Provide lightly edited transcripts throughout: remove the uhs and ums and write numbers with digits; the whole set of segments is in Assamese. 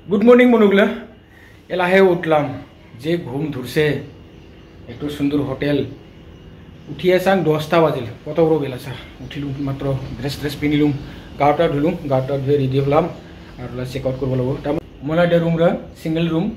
गुड मर्निंग मनुगला एलाहे उठलाम जे घूम धुरसे एक सुंदर होटेल उठिए सान 10टा बाजिल कत बड़ बेलासा उठिलू मात्र ड्रेस पिंधिलू गाटा धुलू गाटा धुए रेडी हलाम और चेकआउट करब लगे मोला दे रूम सिंगल रूम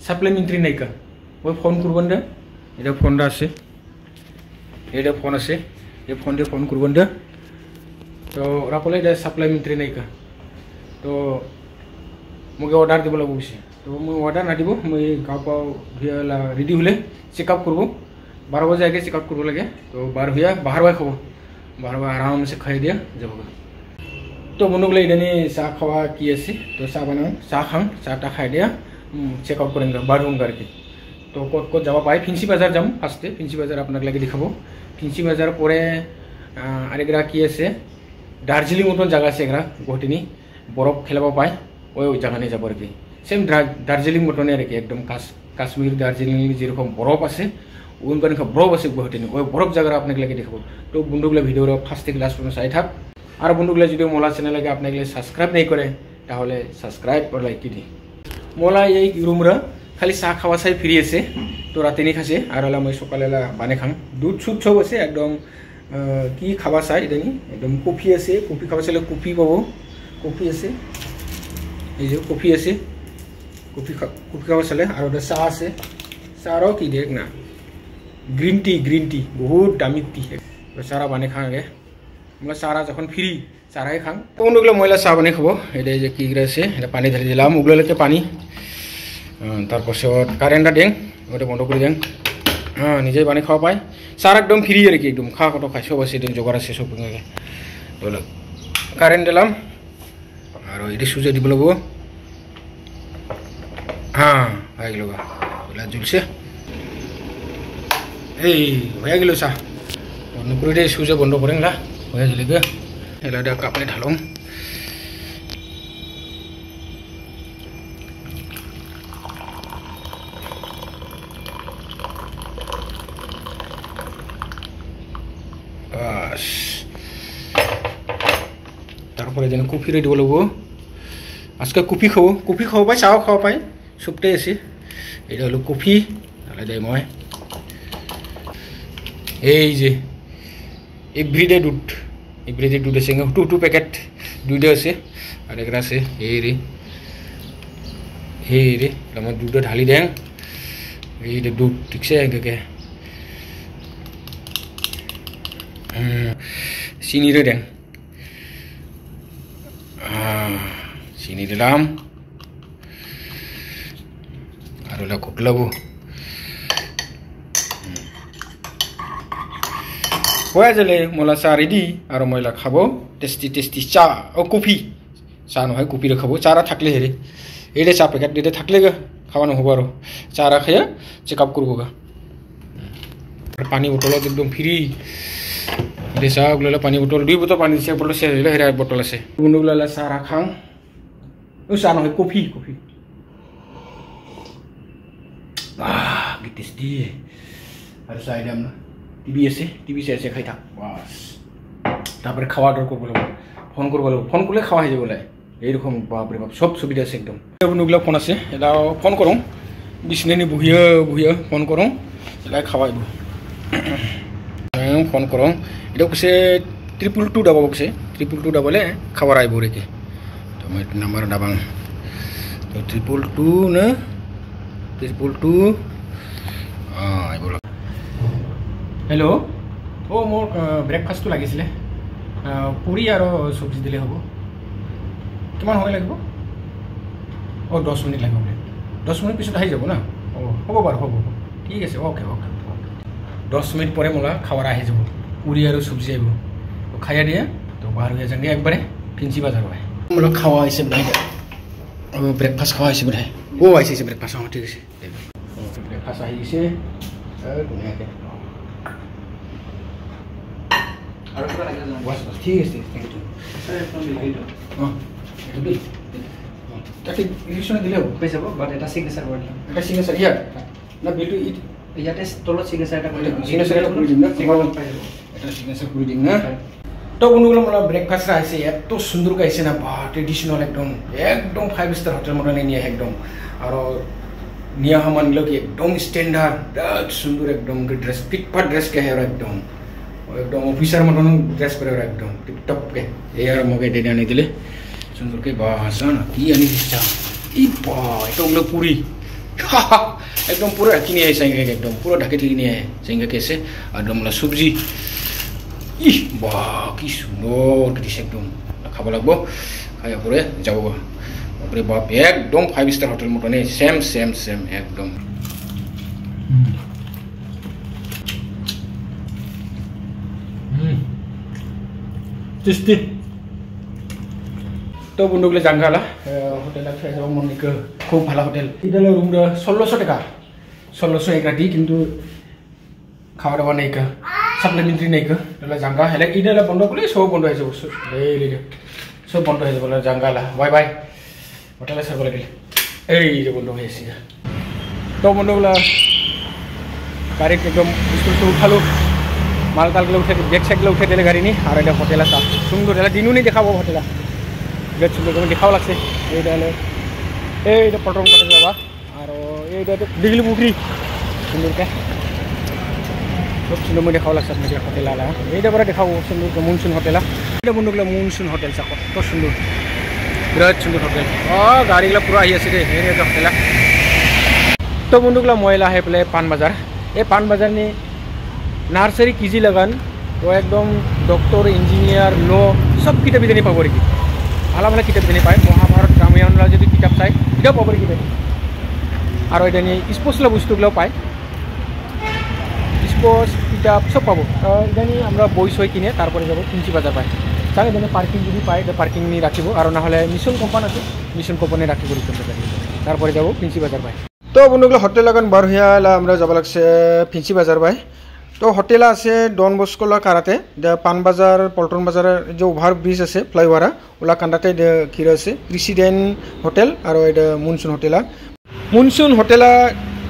साप्लिमेंटारि नायका वो फोन करबन दे ये फोन आसे ये फोन आसे ये फोन दे फोन करबन दे तो राकले दे साप्लिमेंटारि नायका तो मुझे अर्डर दी लगे तो मैं अर्डर ना दी मैं गाँव रेडी हले चेकआप करब 12 बजे आगे चेकआउट करब लगे तो 12 हुआ 12 बजे खब 12 बजे आराम से खाई दिया जब तो बनुगले इधर चाह खावा की आसे तो चाह बना चाह खां चाह ता खाई दिया चेकआउट करेंगे 12 रूम करके तो कत कत जावा पाए फिंसी बाजार जाम फार्स्टे फिंसी बाजार आपनाक लगे देखाब फिंसी बाजार पर आरेगरा की आसे दार्जिलिंग मतन जगह से एग्रा गुवाहाटीनि बरफ खेलाब पाए वो जगह जब सेम दार्जिलिंग मतने एकदम काश्मीर दार्जिलिंग जेरकम बरफ आसे उनका बरफ आसे गुवाहाटीनि वो बरफ जगह आपने लगे देखो तो बंधुगला भिडिओ फार्स्ट क्लास चाई थाक और बंधुगला जो मोला चैनल के आपने सबसक्राइब नहीं करे सबसक्राइब और लाइक दी मोला ये रूम खाली चाह खावा चाई फ्री आसे तो रातिनि खासे और मैं सकाले बाने खां दूध सूप सब आसे एकदम कि खावा चाई इधर एकदम कफि आसे कफि खावा चाइले कफि पाब कफि आसे ये कफि आसे कफि खावा चाइले और चाह आसे चाह कि देख ना ग्रीन टी बहुत दामी टी चारा बाने खां आगे मैं चारा जखन फ्री चाराई खां तो उनगले मैला चाह बाने खब ये कि आसे पानी ढाली दिलाम उगलके पानी तार पाছত कारेन्ट दें ओटे बंद कर दें निजे बाने खावा पाए चारा एकदम फ्री एकदम खा कत खाई सब आसे जगार आसे सब तो कारेन्ट दिलाम और ये सुजा दी लगे हाँ आगे लगा जुलसे भैया गलो चाह बंद कर दे सुजा बंद करें ला भैया जलेगे एला दा कापने ढालूं बस तारपर जेन कफि रेडी लगे आज के कफि खाव पाए चाह खावा पाए सबटे आसे ये हलो कफि दे मैं ये एभ्रिडे दूध आसे टू पेकेट दुईटा आसे और एक आसे रे मैं दूध ढाली दें ये दूध ठीक से एंके चीनी दें चीनी दिलाम और घुटलाबो हुआ जले मोला चाह रेडी और मैं खाब टेस्टी चाह और कफि चाह नहय कफि खाब चारा थकले हेरे ये चाह पेकेट दे थकले खावा नहब और चाह खाया चेकआप करबगा पानी बटल एकदम फ्री ये चाह उगला पानी बटल 2 बोतल पानी से बटल से हेरा बटल आसे उगला चाह खां चाह नहय कफि टेस्टी और चाह दाम टीवी आसे टीवी से खाई थाक बस तापर खावा अर्डर करब लगे फोन करब लगे फोन करले खावा हो जाए यरकम बाप रे बाप सब सुविधा आसे एकदम नुगला फोन आसे एला फोन करूँ बिसनानि बहिया फोन करूँ एला खावा फोन करूँ ये कैसे 222 दबाब कैसे 222 दबाले खाबार आइब रेके तो मैं नम्बर दाबां तो 222 न 222 आइब हेलो ओ मोर ब्रेकफास्ट तो लगे पूरी और सब्जी दिले हम कि समय लगे 10 मिनट लगे 10 मिनट पीछे आई যাব ना हम बार हम ठीक है ओके 10 मिनट पर मोला खाबार आई যাব पूरी और सब्जी आइब तो खाया दिए तो बाहर हुए जाएंगे एक बारे फिंसी बाजार मोला खावा ब्रेकफास्ट खावा बोधाय आई ब्रेकफास्ट ठीक है ब्रेकफास्ट आई ठीक है दिले पैसा बाट एट सिग्नेचार सिग्नेचार इयार ना बिलटू इते तल सिग्नेचार सिग्नेचार ना তো বন্ধুগুলো আমরা ব্রেকফাস্ট আছে এত সুন্দর গাইছে না বা ট্রেডিশনাল একদম 5 স্টার হোটেল মতন নিয়ে একদম আর নিয়ে আমার নিল কি একদম স্ট্যান্ডার্ড সুন্দর একদম ড্রেস ফিটফাট ড্রেস কে আর একদম অফিসার মতন ড্রেস করে একদম টিপটপ কে এই আর মগে ডেনে আনি দিলে সুন্দর কে বা হাসা না কি আনি দিচ্ছা ই বা এটা হলো পুরি একদম পুরো কিনে আয় সাইঙ্গে একদম পুরো ঢাকে ঠিক নিয়ে আয় সাইঙ্গে কেসে আর একদম সবজি ইহ বা কি সুন্দর দিছে একদম খাব লাগবো খাইয়া পরে যাব বাপরে বাপ একদম 5 স্টার হোটেল মতনে সেম সেম সেম একদম টেস্টি তো বন্ধুগুলো জাঙ্গালা হোটেল আছে মনিকা খুব ভালো হোটেল এটা রুম 1600 টাকা 1600 এক রাতি কিন্তু খাওয়া দাওয়া নেই কা সাপ্লিমেন্টারি নেই কা এটা জাঙ্গা হেলে এটা বন্ধ করলে সব বন্ধ হয়ে যাবে এই সব বন্ধ হয়ে যাবে জাঙ্গালা বাই বাই হোটেলে সার্ভ লাগিলে এই যে বন্ধ হয়ে এসে তো বন্ধুগুলো গাড়ি একদম স্কুল উঠালো মাল তালগুলো উঠে ব্যাগ সাইকেল উঠে দিলে গাড়ি নি আর এটা হোটেল আছে সুন্দর এটা দিনও নি দেখাবো হোটেল বিরাট সুন্দর করে দেখাও লাগছে এইটা হলে এইটা পটরম করে যাবা আর এইটা দিঘলি পুকুরি সুন্দরকে খুব সুন্দর মই দেখাও লাগছে আপনাকে হোটেল আলা এইটা পরে দেখাবো সুন্দর মনসুন হোটেল এটা বন্ধুগুলো মনসুন হোটেল চা কত সুন্দর বিরাট সুন্দর হোটেল গাড়িগুলো পুরো আহি আছে রে হোটেল তো বন্ধুগুলো ময়লা আহে পেলে পান বাজার এই পান বাজার নি নার্সারি কিজি লাগান তো একদম ডক্টর ইঞ্জিনিয়ার ল সব কিতাব জানি পাব আর কি ভালো ভালো কিতাব জানি পায় মহাভারত রামায়ণরা যদি কিতাব চাই এটাও পাব কিতাব আর এটা নিয়ে স্পোর্টসলা বস্তুগুলো পায় স্পোর্টস কিতাব সব পাবো এটা নিয়ে আমরা বই সই কিনে তারপরে যাবো ফিঞ্চি বাজার পাই তাহলে এখানে পার্কিং যদি পাই এটা পার্কিং নিয়ে রাখিব আর না হলে মিশন কোম্পানি আছে মিশন কোম্পানি রাখি করি তারপরে যাবো ফিঞ্চি বাজার পাই তো বন্ধুগুলো হোটেল লাগান বার হইয়া আমরা যাব লাগছে ফিঞ্চি বাজার পাই তো হোটেল আছে ডন বস্কোলা কারাতে পান বাজার পল্টন বাজারের যে ওভার ব্রিজ আছে ফ্লাইওভার ওলা কান্দাতে খির আছে প্রেসিডেন্ট হোটেল আর এটা মনসুন হোটেল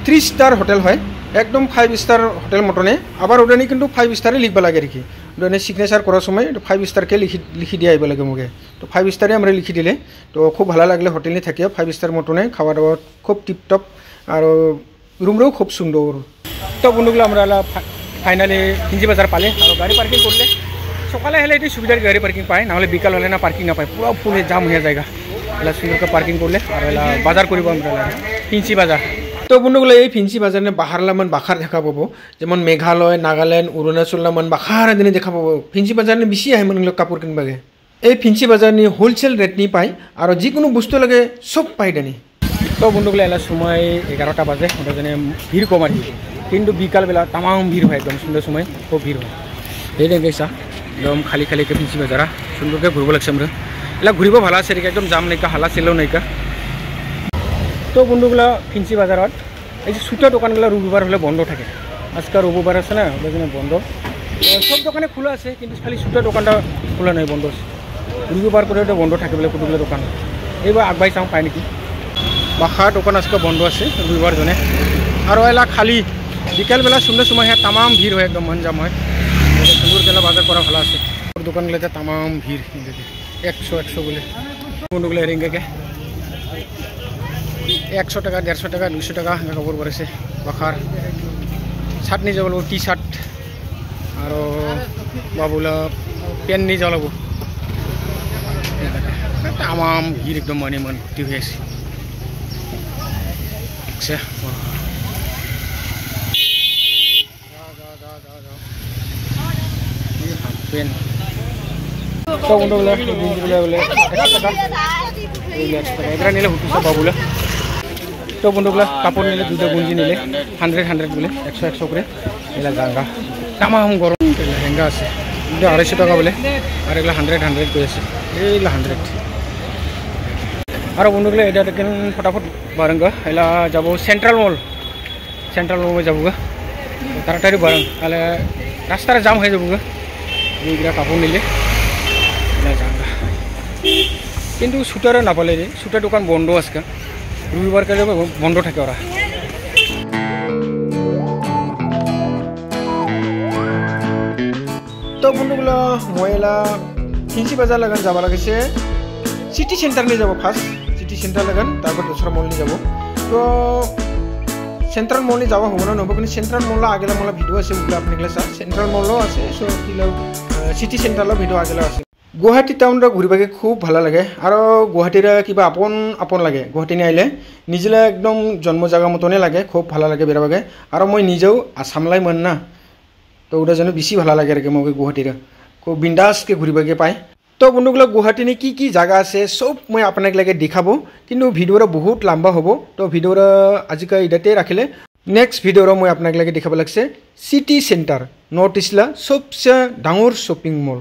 3 স্টার হোটেল হয় একদম 5 স্টার হোটেল মতনে আবার ওটা নিয়ে কিন্তু 5 স্টারে লিখবা লাগে আর কি ওটা সিগনেচার করার সময় 5 স্টারকে লিখি দিয়ে আইব লাগে মোকে তো 5 স্টারে আমরা লিখি দিলে তো খুব ভালো লাগলে হোটেল নিয়ে থাকিও 5 স্টার মতনে খাওয়া দাওয়া খুব টিপটপ আর রুমটাও খুব সুন্দর তো বন্ধুগুলো আমরা ফাইনালি ফিঞ্চি বাজার পালে আর গাড়ি পার্কিং করলে সকালে হলে এটি সুবিধার গাড়ি পার্কিং পায় নাহলে বিকাল হলে না পার্কিং না পায় পুরো ফুলে জাম হয়ে জায়গা এলা সুন্দরকে পার্কিং করলে আর এলা বাজার করব আমরা ফিঞ্চি বাজার তো বন্ধুগুলো এই ফিঞ্চি বাজার বাহারলা মান বাখার দেখা পাবো যেমন মেঘালয় নাগাল্যান্ড অরুণাচল মান বাখার দিনে দেখা পাবো ফিঞ্চি বাজার বেশি আহে মানে কাপড় কিনবাগে এই ফিঞ্চি বাজার নিয়ে হোলসেল রেট নিয়ে পায় আর যিকোনো বস্তু লাগে সব পাই দানি তো বন্ধুগুলো এলা সময় 11টা বাজে ওটা যেন ভিড় কম আর কি কিন্তু বিকালবেলা তামাম ভিড় হয় একদম সুন্দর সময় খুব ভিড় হয় এই দেখেছা একদম খালি খালিকে ফিঞ্চি বাজারা সুন্দরকে ঘুরব লাগছে আমরা এলা ঘুরিব ভালো আছে একদম জাম নাইকা হালা ছিল নাইকা তো বন্ধুগুলা ফিঞ্চি বাজারত এই যে ছুটা দোকানগুলো রবিবার হলে বন্ধ থাকে আজকাল রবিবার আছে না ওই জন্য বন্ধ সব দোকানে খোলা আছে কিন্তু খালি ছুটা দোকানটা খোলা নাই বন্ধ আছে রবিবার করে ওটা বন্ধ থাকে বলে কতগুলো দোকান এইবার আগবাই চাওঁ পায় নাকি বাখার দোকান আজকে বন্ধ আছে রবিবার জনে আর এলা খালি বিকালবেলা সুন্দর সময় হয় তামাম ভিড় হয় একদম মন জাম হয় সুন্দর বেলা বাজার করা ভালো আছে দোকানগুলোতে তামাম ভিড় 100 বলে বন্ধুগুলো রিঙ্গাকে 100 টাকা 150 টাকা 200 টাকা কাপড় পরেছে বাখার শার্ট নিয়ে যাব টি শার্ট আর বাবুলা প্যান্ট নিয়ে যাব তামাম ভিড় একদম মনে মন ভর্তি হয়ে আছে আচ্ছা পেন তো বন্ধুগুলো জিনিসগুলো বলে 100 টাকা এগুলো নিলে হুটুসা বাবুলা তো বন্ধুগুলো কাপড় নিলে দুটো গুঞ্জি নিলে 100 বলে 100 করে এগুলা জাঙ্গা তামাম গরম লেহেঙ্গা আছে 250 টাকা বলে আর এগুলো 100 করে আছে এইগুলো 100 আর বন্ধুগুলো এটা দেখেন ফটাফট বারঙ্গা এলা যাব সেন্ট্রাল মল যাবো গা তাড়াতাড়ি বারং তাহলে রাস্তাটা জাম হয়ে যাবো গা এইগুলা কাপড় নিলে জাঙ্গা কিন্তু সুটারও নাপালে রে সুটার দোকান বন্ধ আজকে রবিবার কাজে বন্ধ থাকে ওরা তো তো বন্ধুগুলো মই এলা ফেন্সি বাজার লাগান যাবা লাগিছে সিটি সেন্টার নিয়ে যাব ফার্স্ট সিটি সেন্টার লাগান তারপর দোসরা মল নিয়ে যাব তো সেন্ট্রাল মলে যাওয়া হবো না নব কিন্তু সেন্ট্রাল মল আগেলা মলা ভিডিও আছে ওগুলো আপনাগুলো স্যার সেন্ট্রাল মলও আছে সো কিলো সিটি সেন্টারও ভিডিও আগেলা আছে গুৱাহাটী টাউনটা ঘুৰিবাকে খুব ভালো লাগে আৰ গুৱাহাটীৰ কিবা আপন আপন লাগে গুৱাহাটী নিয়ে আইলে নিজেলা একদম জন্ম জায়গা মতনে লাগে খুব ভালো লাগে বেরাবাকে আর মই নিজেও আসামলাই মন না তো ওটা যেন বেশি ভালো লাগে আর কি মোক গুৱাহাটীৰ খুব বিন্দাসকে ঘুৰিবাকে পায় তো বন্ধুগুলো গুৱাহাটী নিয়ে কি জায়গা আছে সব মই আপনাকে লাগে দেখাবো কিন্তু ভিডিওটা বহুত লম্বা হব তো ভিডিওটা আজিকাল ইদাতে রাখিলে নেক্সট ভিডিওর মই আপনাকে লাগে দেখাব লাগছে সিটি সেন্টার নর্থ ইস্টলা সবচেয়ে ডাঙর শপিং মল